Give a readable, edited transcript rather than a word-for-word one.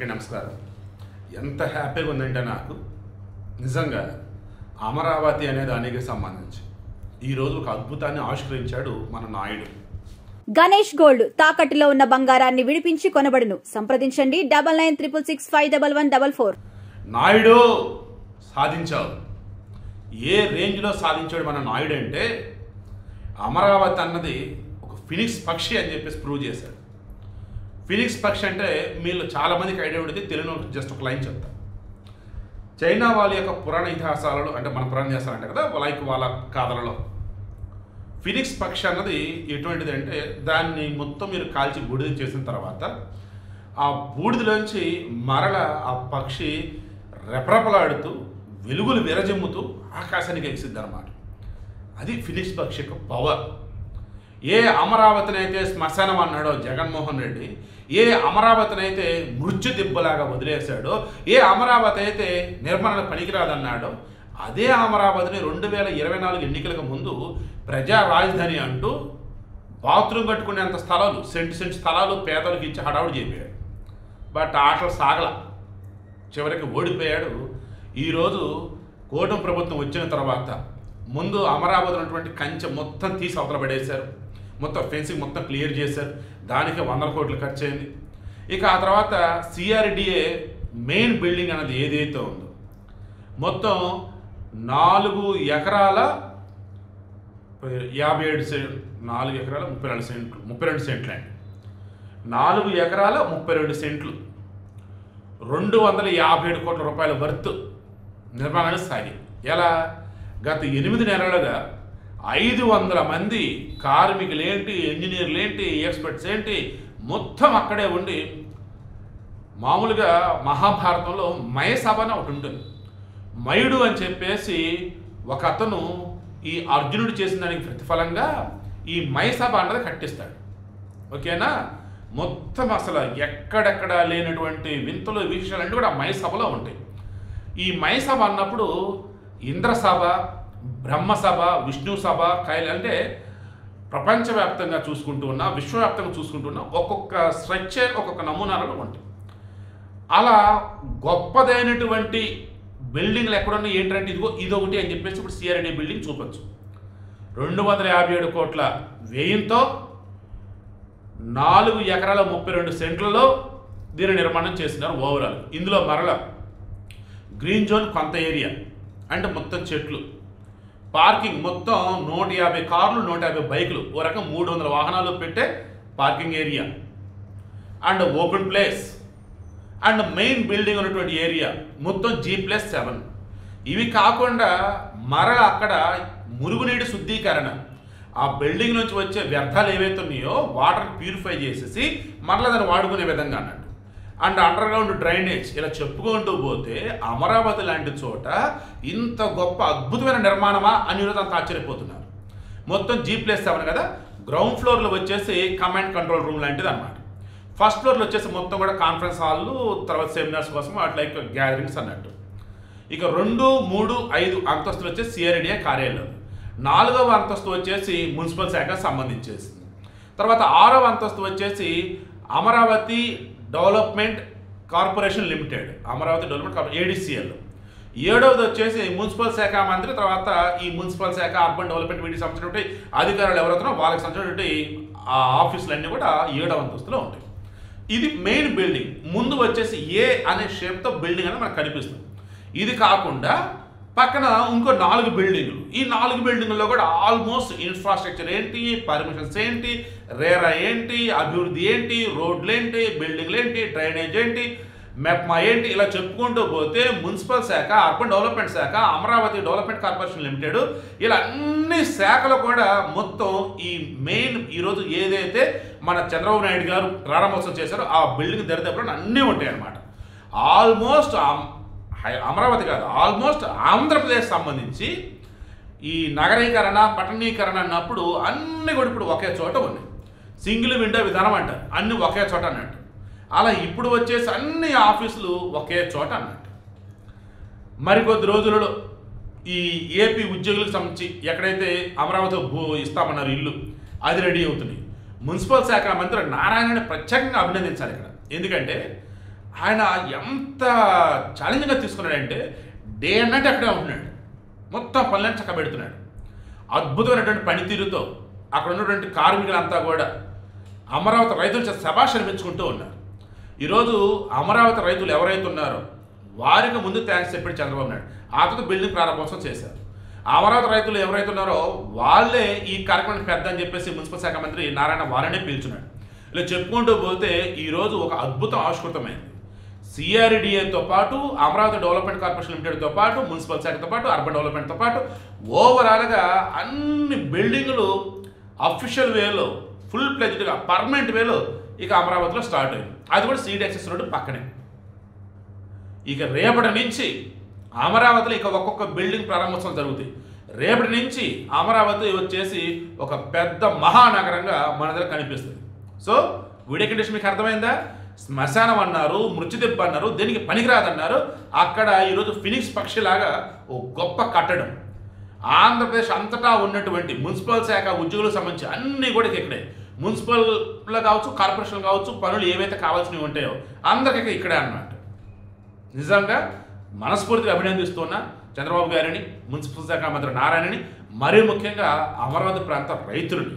అందరికీ నమస్కారం. ఎంత హ్యాపీగా ఉందంటే నాకు నిజంగా అమరావతి అనే దానికి సంబంధించి ఈరోజు ఒక అద్భుతాన్ని ఆవిష్కరించాడు మన నాయుడు. గణేష్ గోల్డ్ తాకట్టులో ఉన్న బంగారాన్ని విడిపించి కొనబడును. సంప్రదించండి 9966611144. నాయుడు సాధించావు. ఏ రేంజ్లో సాధించాడు మన నాయుడు అంటే అమరావతి అన్నది ఒక ఫినిక్స్ పక్షి అని చెప్పేసి ప్రూవ్ చేశాడు. ఫినిక్స్ పక్షి అంటే మీరు చాలామందికి ఐడియా ఉండేది, తెలియని జస్ట్ ఒక లైన్ చెప్తా. చైనా వాళ్ళ యొక్క పురాణ ఇతిహాసాలలో అంటే మన పురాణ ఇతిహాసాలు అంటే కదా, లైక్ వాళ్ళ కథలలో ఫినిక్స్ పక్షి అన్నది ఎటువంటిది అంటే దాన్ని మొత్తం మీరు కాల్చి బూడిద చేసిన తర్వాత ఆ బూడిదలోంచి మరల ఆ పక్షి రెపరెపలాడుతూ వెలుగులు విరజిమ్ముతూ ఆకాశానికి ఎగిసిద్ది అన్నమాట. అది ఫినిక్స్ పక్షి యొక్క పవర్. ఏ అమరావతిని అయితే శ్మశానం అన్నాడో జగన్మోహన్ రెడ్డి, ఏ అమరావతిని అయితే మృత్యు దిబ్బలాగా వదిలేశాడో, ఏ అమరావతి అయితే నిర్మాణ పనికిరాదన్నాడో, అదే అమరావతిని 2024 ఎన్నికలకు ముందు ప్రజా రాజధాని అంటూ బాత్రూమ్ కట్టుకునేంత స్థలాలు, సెంటు స్థలాలు పేదలకు ఇచ్చి హడావుడి చెప్పాడు. బట్ ఆటలు సాగల, చివరికి ఓడిపోయాడు. ఈరోజు కూటమి ప్రభుత్వం వచ్చిన తర్వాత ముందు అమరావతి ఉన్నటువంటి కంచె మొత్తం తీసి అవతల పడేశారు, మొత్తం ఫెన్సింగ్ మొత్తం క్లియర్ చేశారు, దానికి 100 కోట్లు ఖర్చు అయింది. ఇక ఆ తర్వాత సిఆర్డిఏ మెయిన్ బిల్డింగ్ అనేది ఏదైతే ఉందో మొత్తం 4 ఎకరాల 57 సెంట్లు, 4 ఎకరాల 32 సెంట్లు అండి. 4 ఎకరాల 32 సెంట్లు 257 కోట్ల రూపాయల వర్త్ నిర్మాణానికి సాగి. ఎలా? గత 8 నెలలుగా 500 మంది కార్మికులు ఏంటి, ఇంజనీర్లు ఏంటి, ఎక్స్పర్ట్స్ ఏంటి, మొత్తం అక్కడే ఉండి, మామూలుగా మహాభారతంలో మయసభ అని ఒకటి ఉంటుంది. మయుడు అని చెప్పేసి ఒక అతను ఈ అర్జునుడు చేసిన దానికి ప్రతిఫలంగా ఈ మయసభ అన్నది కట్టిస్తాడు. ఓకేనా? మొత్తం అసలు ఎక్కడెక్కడ లేనటువంటి వింతలు విషయాలన్నీ కూడా మయసభలో ఉంటాయి. ఈ మయసభ అన్నప్పుడు ఇంద్రసభ, బ్రహ్మసభ, విష్ణు సభ, అంటే ప్రపంచవ్యాప్తంగా చూసుకుంటూ ఉన్నా, విశ్వవ్యాప్తంగా చూసుకుంటూ ఉన్నా ఒక్కొక్క స్ట్రక్చర్ ఒక్కొక్క నమూనాలలో ఉంటాయి. అలా గొప్పదైనటువంటి బిల్డింగ్లు ఎక్కడున్నా ఏంటంటే ఇదిగో ఇదొకటి అని చెప్పేసి ఇప్పుడు సిఆర్డీ బిల్డింగ్ చూపొచ్చు. 257 కోట్ల వ్యయంతో 4 ఎకరాల 32 సెంట్లలో దీని నిర్మాణం చేసినారు ఓవరాల్. ఇందులో మరల గ్రీన్ జోన్ కొంత ఏరియా అంటే మొత్తం చెట్లు, పార్కింగ్ మొత్తం 150 కార్లు, 150 బైకులు, ఓ రకం 300 వాహనాలు పెట్టే parking area and open place and main building ఉన్నటువంటి ఏరియా మొత్తం G+7. ఇవి కాకుండా మరల అక్కడ మురుగునీటి శుద్ధీకరణ, ఆ బిల్డింగ్ నుంచి వచ్చే వ్యర్థాలు ఏవైతే ఉన్నాయో వాటర్ ప్యూరిఫై చేసేసి మరలా దాన్ని వాడుకునే విధంగా అన్నట్టు. అండ్ అండర్ గ్రౌండ్ డ్రైనేజ్, ఇలా చెప్పుకుంటూ పోతే అమరావతి లాంటి చోట ఇంత గొప్ప అద్భుతమైన నిర్మాణమా అని అంత ఆశ్చర్యపోతున్నారు. మొత్తం G+7 కదా. గ్రౌండ్ ఫ్లోర్లో వచ్చేసి కమాండ్ కంట్రోల్ రూమ్ లాంటిది అనమాట. ఫస్ట్ ఫ్లోర్లో వచ్చేసి మొత్తం కూడా కాన్ఫరెన్స్ హాళ్ళు, తర్వాత సెమినార్స్ కోసం అట్లా గ్యాదరింగ్స్ అన్నట్టు. ఇక 2, 3, 5 అంతస్తులు వచ్చేసి సిఆర్డిఏ కార్యాలయం, 4వ అంతస్తు వచ్చేసి మున్సిపల్ శాఖకు సంబంధించేసింది. తర్వాత 6వ అంతస్తు వచ్చేసి Amaravati development corporation limited, Amaravati development corporation ADCL. 7వది వచ్చేసి మున్సిపల్ శాఖ మంత్రి, తర్వాత ఈ మున్సిపల్ శాఖ అర్బన్ డెవలప్మెంట్ వీటికి సంబంధించినటువంటి అధికారులు ఎవరైతున్నారో వాళ్ళకి సంబంధించినటువంటి ఆ ఆఫీసులన్నీ కూడా 7వ అంతస్తులో ఉంటాయి. ఇది మెయిన్ బిల్డింగ్. ముందు వచ్చేసి ఏ అనే షేప్తో బిల్డింగ్ అనేది మనకు కనిపిస్తుంది. ఇది కాకుండా పక్కన ఇంకో 4 బిల్డింగులు. ఈ 4 బిల్డింగుల్లో కూడా ఆల్మోస్ట్ ఇన్ఫ్రాస్ట్రక్చర్ ఏంటి, పర్మిషన్స్ ఏంటి, రేరా ఏంటి, అభివృద్ధి ఏంటి, రోడ్లు ఏంటి, బిల్డింగ్లు ఏంటి, డ్రైనేజ్ ఏంటి, మెప్మా ఏంటి, ఇలా చెప్పుకుంటూ పోతే మున్సిపల్ శాఖ, అర్బన్ డెవలప్మెంట్ శాఖ, అమరావతి డెవలప్మెంట్ కార్పొరేషన్ లిమిటెడ్, ఇలా అన్ని శాఖలు కూడా మొత్తం ఈ మెయిన్ ఈరోజు ఏదైతే మన చంద్రబాబు నాయుడు గారు ప్రారంభోత్సవం చేశారో ఆ బిల్డింగ్ దరిదాపులు అన్నీ ఉంటాయి అన్నమాట. ఆల్మోస్ట్ అమరావతి కాదు, ఆల్మోస్ట్ ఆంధ్రప్రదేశ్ సంబంధించి ఈ నగరీకరణ, పట్టణీకరణ అన్నప్పుడు అన్నీ కూడా ఇప్పుడు ఒకే చోట ఉన్నాయి. సింగిల్ విండో విధానం అంటారు, అన్నీ ఒకే చోట అన్నట్టు. అలా ఇప్పుడు వచ్చేసి అన్ని ఆఫీసులు ఒకే చోట అన్నట్టు. మరికొద్ది రోజులలో ఈ ఏపీ ఉద్యోగులకు సంబంధించి ఎక్కడైతే అమరావతి ఇస్తామన్నారు ఇల్లు, అది రెడీ అవుతుంది. మున్సిపల్ శాఖ మంత్రి నారాయణని ప్రత్యేకంగా అభినందించాలి ఇక్కడ. ఎందుకంటే ఆయన ఎంత ఛాలెంజింగ్గా తీసుకున్నాడంటే డే అండ్ నైట్ అక్కడే ఉంటున్నాడు, మొత్తం పనులను చక్కబెడుతున్నాడు. అద్భుతమైనటువంటి పనితీరుతో అక్కడ ఉన్నటువంటి కార్మికులంతా కూడా అమరావతి రైతులు శభాష్ అనిపించుకుంటూ ఉన్నారు. ఈరోజు అమరావతి రైతులు ఎవరైతే ఉన్నారో వారికి ముందు థ్యాంక్స్ చెప్పాడు చంద్రబాబు నాయుడు. ఆ తర్వాత బిల్డింగ్ ప్రారంభోత్సవం చేశారు. అమరావతి రైతులు ఎవరైతే ఉన్నారో వాళ్ళే ఈ కార్యక్రమానికి పెద్ద అని చెప్పేసి మున్సిపల్ శాఖ మంత్రి నారాయణ వారనే పిలుచున్నాడు. ఇలా చెప్పుకుంటూ పోతే ఈరోజు ఒక అద్భుతం ఆవిష్కృతమైంది. సిఆర్డిఏతో పాటు అమరావతి డెవలప్మెంట్ కార్పొరేషన్ లిమిటెడ్తో పాటు మున్సిపల్ శాఖతో పాటు అర్బన్ డెవలప్మెంట్తో పాటు ఓవరాల్గా అన్ని బిల్డింగులు అఫీషియల్ వేలో ఫుల్ ప్లెజ్డ్గా పర్మనెంట్ వేలో ఇక అమరావతిలో స్టార్ట్ అయింది. అది కూడా సీడ్ యాక్సెస్ రోడ్డు పక్కనే. ఇక రేపటి నుంచి అమరావతిలో ఇక ఒక్కొక్క బిల్డింగ్ ప్రారంభోత్సవం జరుగుతాయి. రేపటి నుంచి అమరావతి వచ్చేసి ఒక పెద్ద మహానగరంగా మన దగ్గర కనిపిస్తుంది. సో వీడియో కండిషన్ మీకు అర్థమైందా? శ్మశానం అన్నారు, మృత్యుదెబ్బ అన్నారు, దేనికి పనికిరాదన్నారు. అక్కడ ఈరోజు ఫినిక్స్ పక్షిలాగా ఓ గొప్ప కట్టడం. ఆంధ్రప్రదేశ్ అంతటా ఉన్నటువంటి మున్సిపల్ శాఖ ఉద్యోగులకు సంబంధించి అన్నీ కూడా ఇక్కడే, మున్సిపల్లో కావచ్చు, కార్పొరేషన్ కావచ్చు, పనులు ఏవైతే కావాల్సినవి ఉంటాయో అందరికీ ఇక్కడే అన్నమాట. నిజంగా మనస్ఫూర్తిగా అభినందిస్తున్నా చంద్రబాబు గారిని, మున్సిపల్ శాఖ మంత్రి నారాయణని, మరీ ముఖ్యంగా అమరావతి ప్రాంత రైతులని.